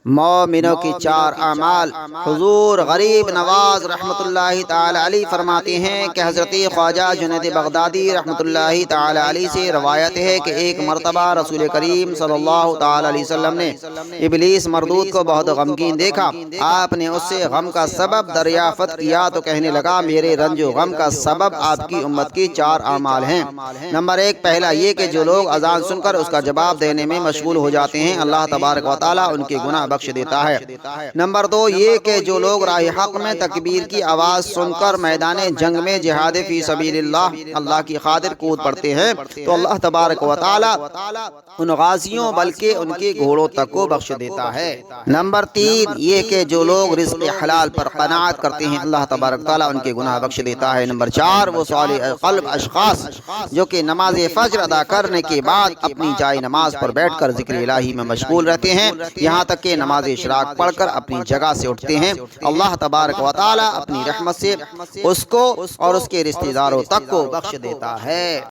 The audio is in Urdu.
مومنوں کی چار اعمال۔ حضور غریب نواز رحمۃ اللہ تعالی علیہ فرماتے ہیں کہ حضرت خواجہ جنید بغدادی رحمۃ اللہ تعالی علیہ سے روایت ہے کہ ایک مرتبہ رسول کریم صلی اللہ تعالی علیہ وسلم نے ابلیس مردود کو بہت غمگین دیکھا۔ آپ نے اس سے غم کا سبب دریافت کیا تو کہنے لگا، میرے رنج و غم کا سبب آپ کی امت کی چار اعمال ہیں۔ نمبر ایک، پہلا یہ کہ جو لوگ اذان سن کر اس کا جواب دینے میں مشغول ہو جاتے ہیں، اللہ تبارک و تعالیٰ ان کے گناہ بخش دیتا ہے۔ نمبر دو یہ کہ جو لوگ راہ حق میں تکبیر کی آواز سن کر میدان جنگ میں جہاد فی سبیل اللہ کی خاطر کود پڑتے ہیں تو اللہ تبارک و تعالیٰ ان غازیوں بلکہ ان کے گھوڑوں تک کو بخش دیتا ہے۔ نمبر تین یہ کہ جو لوگ رزق حلال پر قناعت کرتے ہیں، اللہ تبارک و تعالیٰ ان کے گناہ بخش دیتا ہے۔ نمبر چار وہ صالح قلب اشخاص جو کہ نماز فجر ادا کرنے کے بعد اپنی جائے نماز پر بیٹھ کر ذکر الہی میں مشغول رہتے ہیں، یہاں تک کہ نماز اشراق پڑھ کر اپنی جگہ سے اٹھتے ہیں۔ اللہ تبارک و تعالیٰ اپنی رحمت سے اس کو اور اس کے رشتہ داروں تک کو بخش دیتا ہے۔